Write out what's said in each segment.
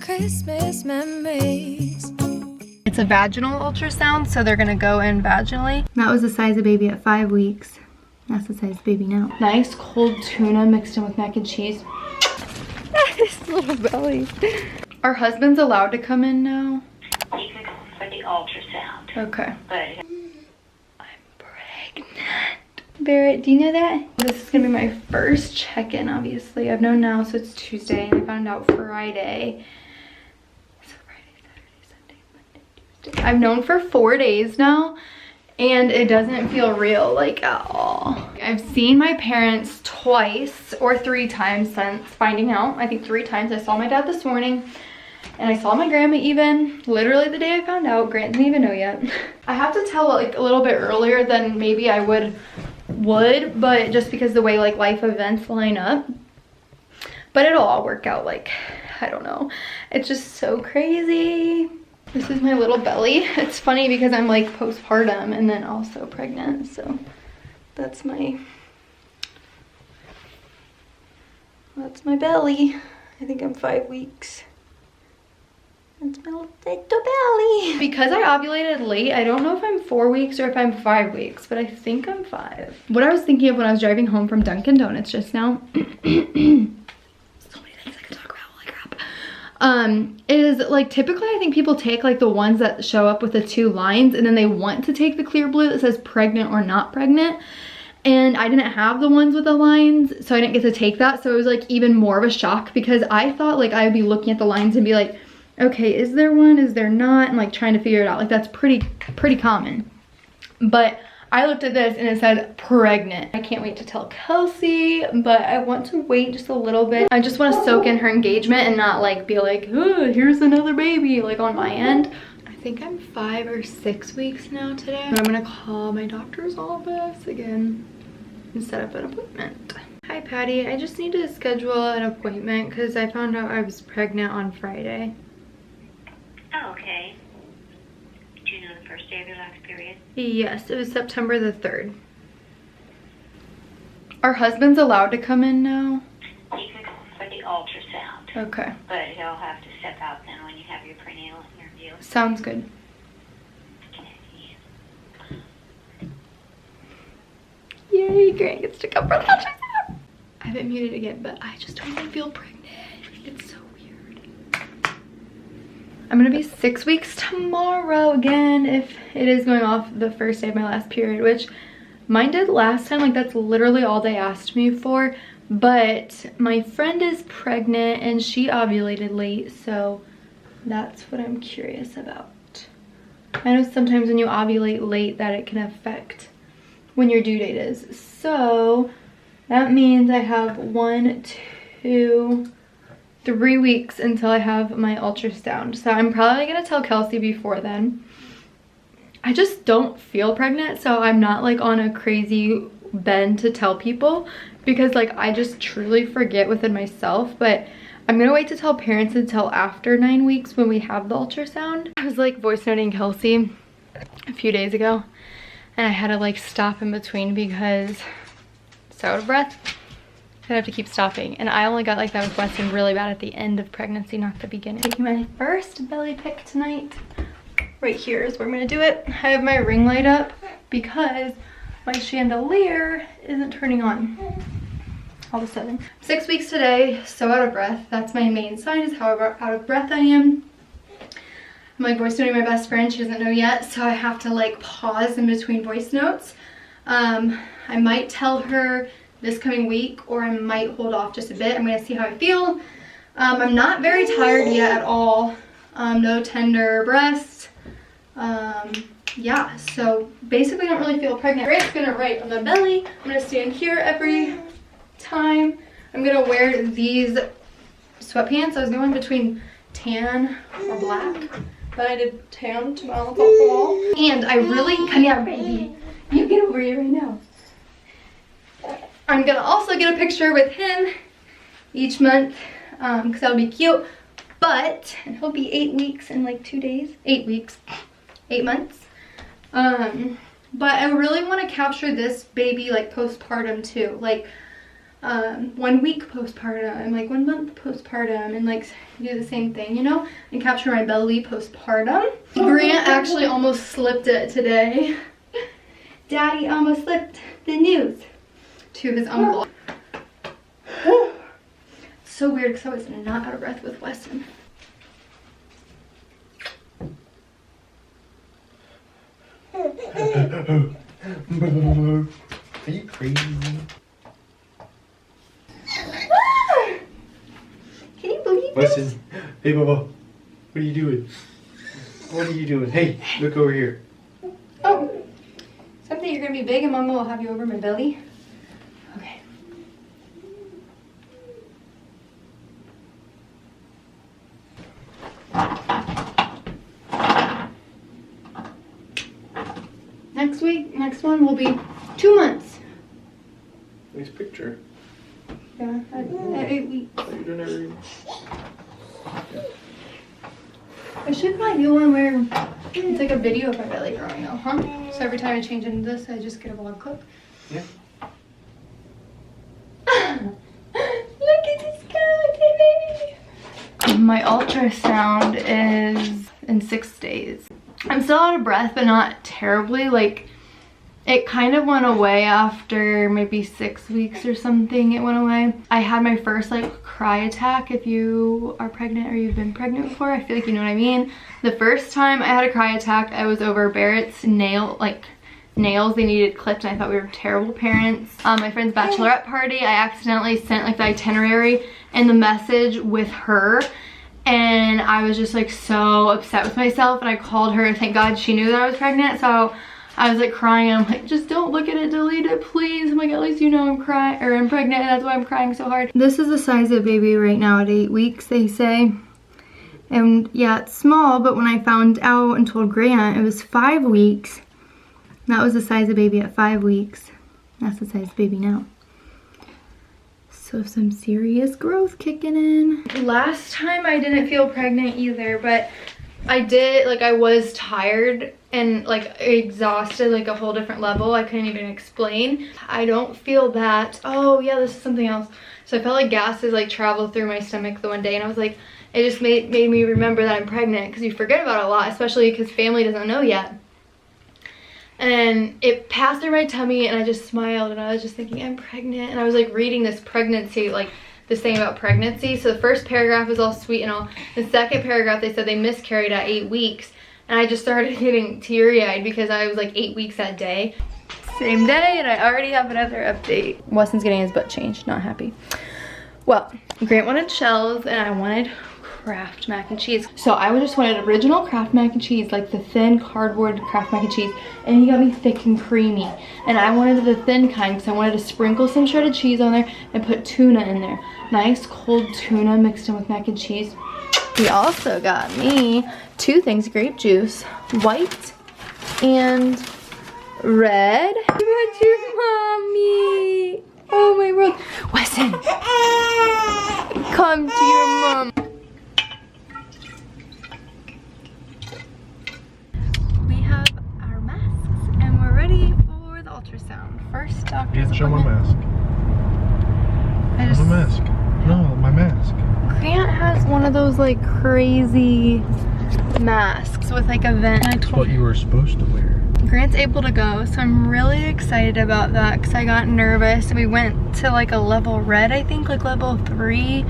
Christmas memories. It's a vaginal ultrasound, so they're gonna go in vaginally. That was the size of baby at 5 weeks. That's the size of baby now. Nice cold tuna mixed in with mac and cheese. This little belly. Our husband's allowed to come in now. You can come for the ultrasound. Okay. But I'm pregnant. Barrett, do you know that? This is gonna be my first check-in, obviously. I've known now, so it's Tuesday, and I found out Friday. So Friday, Saturday, Sunday, Monday, Tuesday. I've known for 4 days now, and it doesn't feel real, like, at all. I've seen my parents twice or 3 times since finding out. I think 3 times. I saw my dad this morning, and I saw my grandma even, literally the day I found out. Grant didn't even know yet. I have to tell like a little bit earlier than maybe I would, but just because the way like life events line up. But it'll all work out, like, I don't know. It's just so crazy. This is my little belly. It's funny because I'm like postpartum and then also pregnant, so that's my belly. I think I'm 5 weeks. That's my little belly. Because I ovulated late, I don't know if I'm 4 weeks or if I'm 5 weeks, but I think I'm 5. What I was thinking of when I was driving home from Dunkin' Donuts just now, so many things I could talk about, holy crap, is like typically I think people take like the ones that show up with the 2 lines, and then they want to take the clear blue that says pregnant or not pregnant. And I didn't have the ones with the lines, so I didn't get to take that. So it was like even more of a shock because I thought like I would be looking at the lines and be like, okay, is there one, is there not, and like trying to figure it out. Like that's pretty common. But I looked at this and it said pregnant. I can't wait to tell Kelsey, but I want to wait just a little bit. I just want to soak in her engagement and not like be like, oh, here's another baby, like on my end. I think I'm 5 or 6 weeks now today. But I'm gonna call my doctor's office again and set up an appointment. Hi Patty, I just need to schedule an appointment because I found out I was pregnant on Friday. oh, okay. Do you know the first day of your last period? Yes, it was September the 3rd. Our husband's allowed to come in now. You can come for the ultrasound. Okay. But he'll have to step out then when you have your prenatal interview. Sounds good. Okay. Yay, Grant gets to come for the ultrasound. I haven't muted again, but I just totally feel pregnant. It's so weird. I'm gonna be 6 weeks tomorrow again if it is going off the first day of my last period, which mine did last time. Like that's literally all they asked me for. But my friend is pregnant and she ovulated late, so that's what I'm curious about. I know sometimes when you ovulate late that it can affect when your due date is. So that means I have 1, 2, 3 weeks until I have my ultrasound. So I'm probably gonna tell Kelsey before then. I just don't feel pregnant, so I'm not like on a crazy bend to tell people because like I just truly forget within myself. But I'm gonna wait to tell parents until after 9 weeks when we have the ultrasound. I was like voice noting Kelsey a few days ago and I had to like stop in between because so out of breath. I'd have to keep stopping. And I only got like that with Weston really bad at the end of pregnancy, not the beginning. Taking my first belly pic tonight. Right here is where I'm gonna do it. I have my ring light up because my chandelier isn't turning on all of a sudden. 6 weeks today, so out of breath. That's my main sign, is how out of breath I am. I'm like voice noting my best friend, she doesn't know yet, so I have to like pause in between voice notes. I might tell her this coming week, or I might hold off just a bit. I'm gonna see how I feel. I'm not very tired yet at all. No tender breasts. Yeah, so basically I don't really feel pregnant. Grant's gonna write on the belly. I'm gonna stand here every time. I'm gonna wear these sweatpants. I was going between tan or black, but I did tan to balance off the wall. And I really, come here baby. You get over here right now. I'm gonna also get a picture with him each month because that'll be cute. But he'll be 8 weeks in like 2 days. 8 weeks, 8 months. But I really want to capture this baby like postpartum too. Like 1 week postpartum, like 1 month postpartum, and like do the same thing, you know, and capture my belly postpartum. Grant actually almost slipped it today. Daddy almost slipped the news to his uncle. So weird because I was not out of breath with Weston. Are you crazy? Can you believe Listen, this? hey Bubba, what are you doing? What are you doing? Hey, look over here. Oh, something you're gonna be big and Mama will have you over my belly. Okay. Next one will be 2 months. Nice picture. Yeah, at 8 weeks. You're doing everything. I should probably do one where it's like a video of my belly growing out, huh? So every time I change into this, I just get a vlog clip. Yeah. Look at this skeleton, baby! My ultrasound is in 6 days. I'm still out of breath, but not terribly. Like, it kind of went away after maybe 6 weeks or something. It went away. I had my first like cry attack. If you are pregnant or you've been pregnant before, I feel like you know what I mean. The first time I had a cry attack, I was over Barrett's nails. They needed clipped, and I thought we were terrible parents. My friend's bachelorette party, I accidentally sent like the itinerary and the message with her. And I was just like so upset with myself, and I called her, and thank God she knew that I was pregnant. So I was like crying, and I'm like, just don't look at it, delete it, please. I'm like, at least you know I'm crying, or I'm pregnant, and that's why I'm crying so hard. This is the size of baby right now at 8 weeks, they say. And yeah, it's small, but when I found out and told Grant, it was 5 weeks. That was the size of baby at 5 weeks. That's the size of baby now. So some serious growth kicking in. Last time I didn't feel pregnant either, but I did, like, I was tired and like exhausted, like a whole different level. I couldn't even explain. I don't feel that. Oh yeah, this is something else. So I felt like gases like traveled through my stomach the one day, and I was like, it just made me remember that I'm pregnant, because you forget about it a lot, especially because family doesn't know yet. And it passed through my tummy, and I just smiled, and I was just thinking, I'm pregnant. And I was like reading this pregnancy, like this thing about pregnancy. So the first paragraph was all sweet and all. The second paragraph, they said they miscarried at 8 weeks. And I just started getting teary-eyed because I was like 8 weeks that day. Same day, and I already have another update. Weston's getting his butt changed, not happy. Well, Grant wanted shells, and I wanted Kraft mac and cheese. So I just wanted original Kraft mac and cheese, like the thin cardboard Kraft mac and cheese, and he got me thick and creamy. And I wanted the thin kind because I wanted to sprinkle some shredded cheese on there and put tuna in there. Nice cold tuna mixed in with mac and cheese. He also got me 2 things, grape juice, white and red. You got your mommy. Oh my world. Weston, come to your mom. Ultrasound. First doctor's Show my appointment. mask. My mask. No, my mask. Grant has one of those like crazy masks with like a vent. That's what you were supposed to wear. Grant's able to go, so I'm really excited about that because I got nervous. And we went to like a level red, I think, like level 3.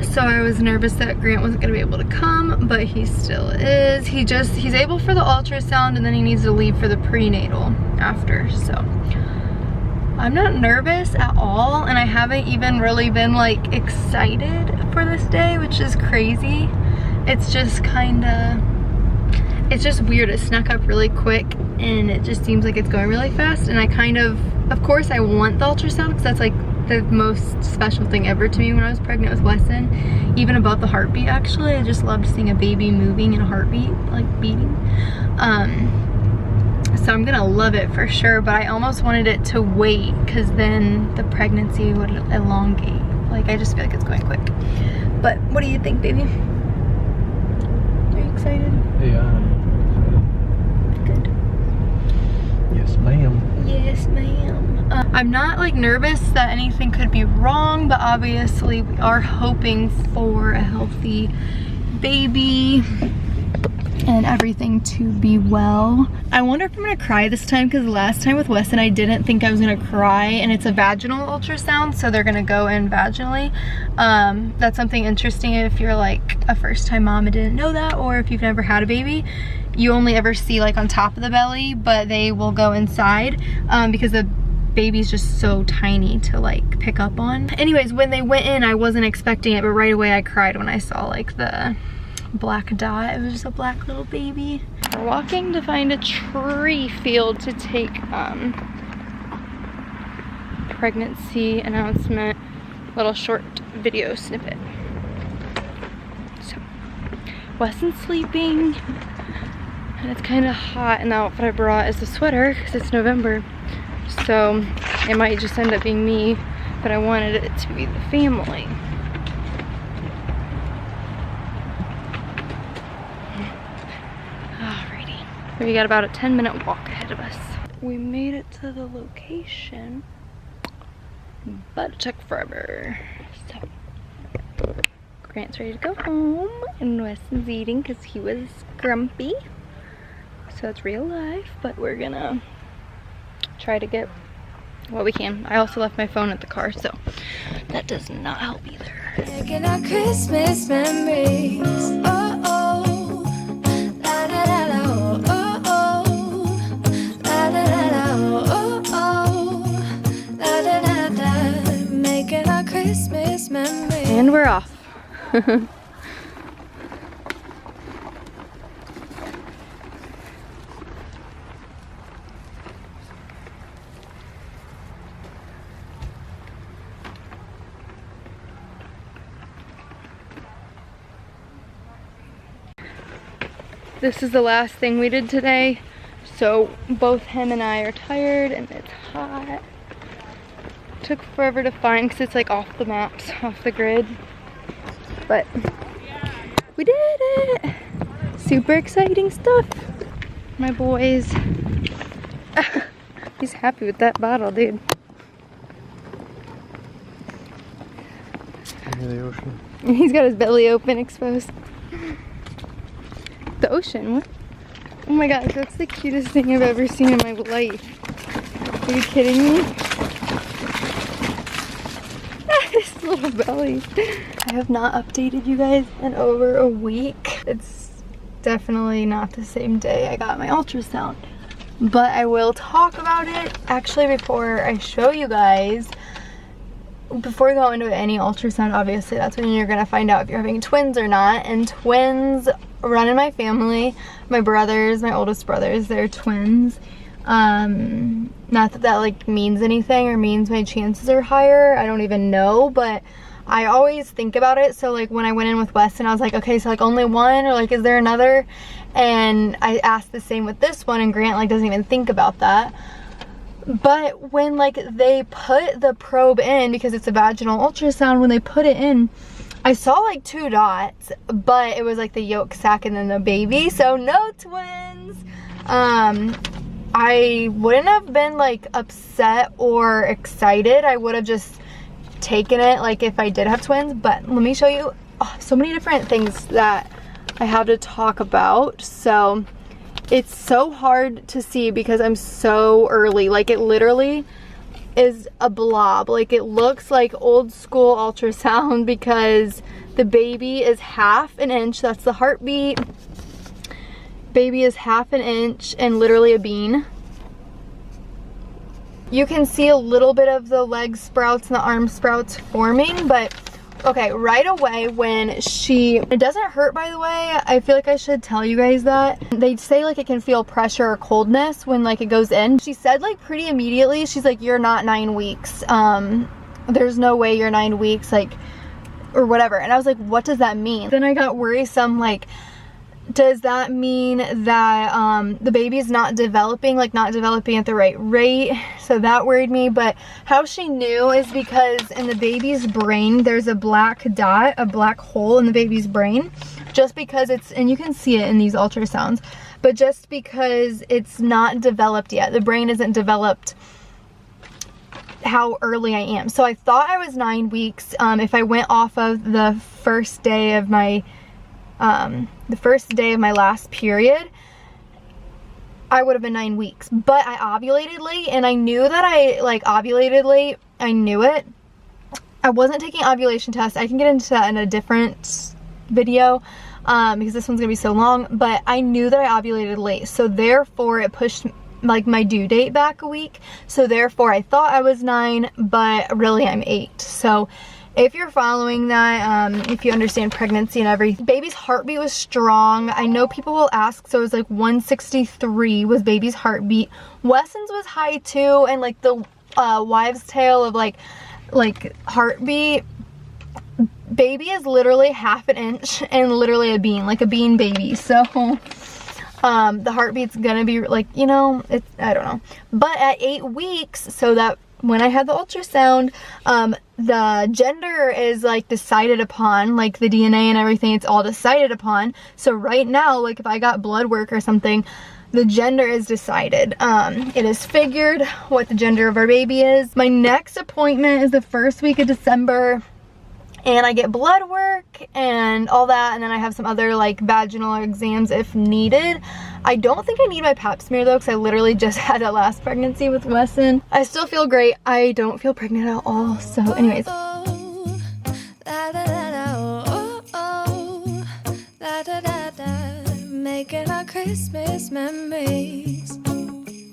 So I was nervous that Grant wasn't gonna be able to come, but he still is. He's able for the ultrasound, and then he needs to leave for the prenatal after, so. I'm not nervous at all, and I haven't even really been like excited for this day, which is crazy. It's just it's just weird. It snuck up really quick, and it just seems like it's going really fast, and I of course I want the ultrasound because that's like the most special thing ever to me when I was pregnant with Weston, even above the heartbeat. Actually, I just loved seeing a baby moving and a heartbeat like beating. So I'm gonna love it for sure, but I almost wanted it to wait because then the pregnancy would elongate. Like, I just feel like it's going quick. But what do you think, baby? Are you excited? Yeah. Good. Yes, ma'am. Yes, ma'am. I'm not like nervous that anything could be wrong, but obviously we are hoping for a healthy baby and everything to be well. I wonder if I'm gonna cry this time, because last time with Weston I didn't think I was gonna cry, and it's a vaginal ultrasound, so they're gonna go in vaginally. That's something interesting if you're like a first-time mom and didn't know that, or if you've never had a baby. You only ever see like on top of the belly, but they will go inside because the baby's just so tiny to like pick up on. Anyways, when they went in, I wasn't expecting it, but right away I cried when I saw like the black dot. It was just a black little baby. We're walking to find a tree field to take pregnancy announcement, little short video snippet. So Weston's sleeping and it's kind of hot, and the outfit I brought is a sweater because it's November, so it might just end up being me, but I wanted it to be the family. We got about a 10-minute walk ahead of us. We made it to the location, but it took forever. So Grant's ready to go home, and Weston's eating because he was grumpy. So it's real life, but we're gonna try to get what we can. I also left my phone at the car, so that does not help either. Making our Christmas memories. Oh, oh. La, la, la, la, oh, oh. La, la, la, la, oh, oh. La, la, la, la. Making our Christmas memories. And we're off. This is the last thing we did today, so both him and I are tired and it's hot. Took forever to find because it's like off the maps, off the grid, but we did it. Super exciting stuff. My boys. He's happy with that bottle, dude. The ocean. He's got his belly open, exposed. The ocean, what? Oh my gosh, that's the cutest thing I've ever seen in my life. Are you kidding me? His little belly. I have not updated you guys in over a week. It's definitely not the same day I got my ultrasound, but I will talk about it actually before I show you guys. Before we go into any ultrasound, obviously that's when you're gonna find out if you're having twins or not, and twins run in my family. My brothers, my oldest brothers, they're twins. Not that that like means anything or means my chances are higher. I don't even know, but I always think about it. So like when I went in with Weston, I was like, okay, so like only one, or like is there another? And I asked the same with this one, and Grant like doesn't even think about that. But when like they put the probe in, because it's a vaginal ultrasound, when they put it in, I saw like 2 dots, but it was like the yolk sac and then the baby, so no twins. I wouldn't have been like upset or excited. I would have just taken it like if I did have twins. But let me show you so many different things that I have to talk about. So it's so hard to see because I'm so early. Like it literally is a blob. Like it looks like old school ultrasound because the baby is 1/2 an inch. That's the heartbeat. Baby is 1/2 an inch and literally a bean. You can see a little bit of the leg sprouts and the arm sprouts forming, but okay, right away when it doesn't hurt, by the way. I feel like I should tell you guys that. They say like it can feel pressure or coldness when like it goes in. She said like pretty immediately, she's like, you're not 9 weeks. There's no way you're 9 weeks, like, or whatever. And I was like, what does that mean? Then I got worrisome, like, does that mean that the baby's not developing, like not developing at the right rate? So that worried me. But how she knew is because in the baby's brain there's a black dot, a black hole in the baby's brain, just because it's, and you can see it in these ultrasounds, but just because it's not developed yet, the brain isn't developed how early I am. So I thought I was 9 weeks. If I went off of the first day of my last period, I would have been 9 weeks. But I ovulated late, and I knew that I like ovulated late. I knew it. I wasn't taking ovulation tests. I can get into that in a different video because this one's gonna be so long. But I knew that I ovulated late, so therefore it pushed like my due date back a week. So therefore I thought I was 9, but really I'm 8. So if you're following that, if you understand pregnancy and everything, baby's heartbeat was strong. I know people will ask, so it was like 163 was baby's heartbeat. Weston's was high too, and like the wives' tale of like heartbeat, baby is literally half an inch and literally a bean, like a bean baby. So the heartbeat's gonna be like, you know, it's, I don't know. But at 8 weeks, so that when I had the ultrasound, the gender is like decided upon, like the DNA and everything, it's all decided upon. So right now, like if I got blood work or something, the gender is decided. It is figured what the gender of our baby is. My next appointment is the first week of December, and I get blood work and all that, and then I have some other like vaginal exams if needed. I don't think I need my pap smear though, because I literally just had a last pregnancy with Weston. I still feel great. I don't feel pregnant at all. So anyways. Making our Christmas memories.